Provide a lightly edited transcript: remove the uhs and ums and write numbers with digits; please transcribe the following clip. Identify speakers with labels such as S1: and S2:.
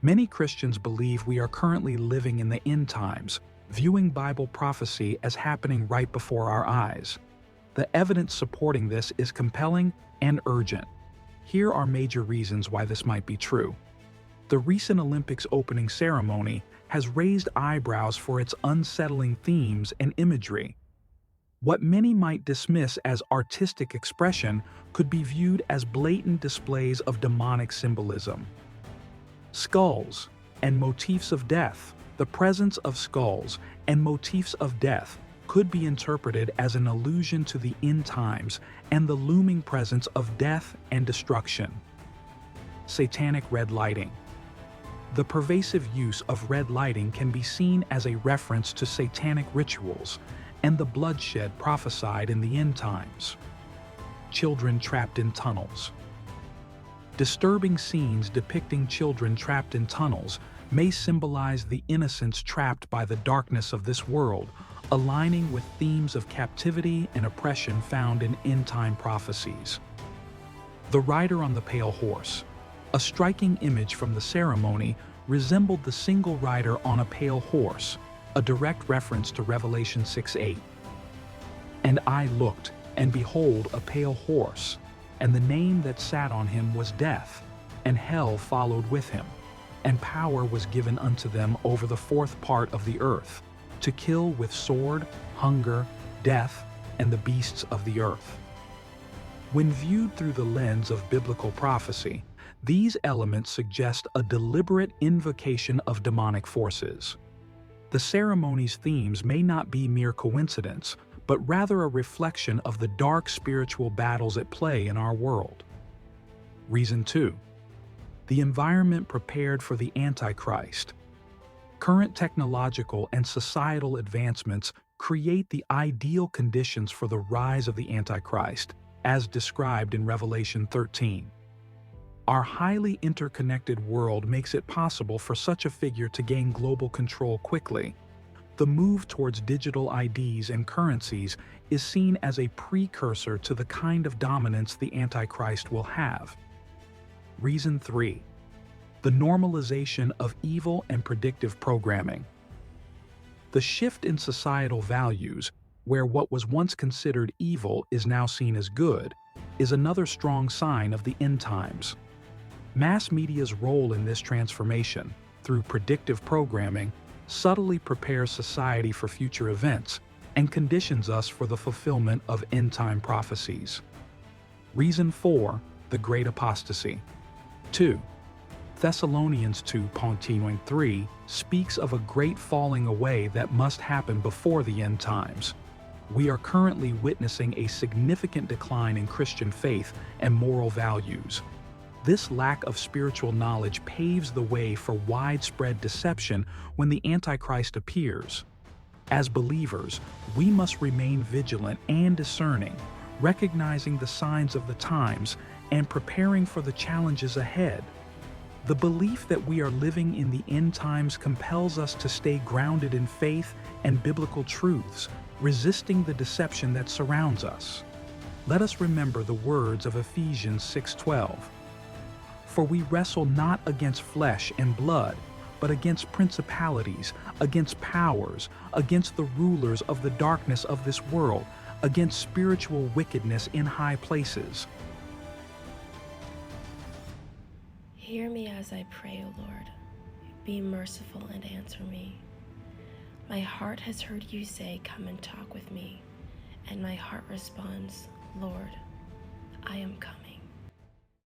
S1: Many Christians believe we are currently living in the end times, viewing Bible prophecy as happening right before our eyes. The evidence supporting this is compelling and urgent. Here are major reasons why this might be true. The recent Olympics opening ceremony has raised eyebrows for its unsettling themes and imagery. What many might dismiss as artistic expression could be viewed as blatant displays of demonic symbolism. Skulls and motifs of death. The presence of skulls and motifs of death could be interpreted as an allusion to the end times and the looming presence of death and destruction. Satanic red lighting. The pervasive use of red lighting can be seen as a reference to satanic rituals and the bloodshed prophesied in the end times. Children trapped in tunnels. Disturbing scenes depicting children trapped in tunnels may symbolize the innocents trapped by the darkness of this world, aligning with themes of captivity and oppression found in end-time prophecies. The rider on the pale horse. A striking image from the ceremony resembled the single rider on a pale horse, a direct reference to Revelation 6:8. And I looked, and behold a pale horse, and the name that sat on him was Death, and hell followed with him, and power was given unto them over the fourth part of the earth, to kill with sword, hunger, death, and the beasts of the earth. When viewed through the lens of biblical prophecy, these elements suggest a deliberate invocation of demonic forces. The ceremony's themes may not be mere coincidence, but rather a reflection of the dark spiritual battles at play in our world. Reason 2. The environment prepared for the Antichrist. Current technological and societal advancements create the ideal conditions for the rise of the Antichrist, as described in Revelation 13. Our highly interconnected world makes it possible for such a figure to gain global control quickly. The move towards digital IDs and currencies is seen as a precursor to the kind of dominance the Antichrist will have. Reason 3. The normalization of evil and predictive programming. The shift in societal values, where what was once considered evil is now seen as good, is another strong sign of the end times. Mass media's role in this transformation, through predictive programming, subtly prepares society for future events and conditions us for the fulfillment of end-time prophecies. Reason 4. The Great Apostasy. 2. Thessalonians 2:3 speaks of a great falling away that must happen before the end times. We are currently witnessing a significant decline in Christian faith and moral values. This lack of spiritual knowledge paves the way for widespread deception when the Antichrist appears. As believers, we must remain vigilant and discerning, recognizing the signs of the times and preparing for the challenges ahead. The belief that we are living in the end times compels us to stay grounded in faith and biblical truths, resisting the deception that surrounds us. Let us remember the words of Ephesians 6:12. For we wrestle not against flesh and blood, but against principalities, against powers, against the rulers of the darkness of this world, against spiritual wickedness in high places.
S2: Hear me as I pray, O Lord. Be merciful and answer me. My heart has heard you say, "Come and talk with me," and my heart responds, "Lord, I am coming."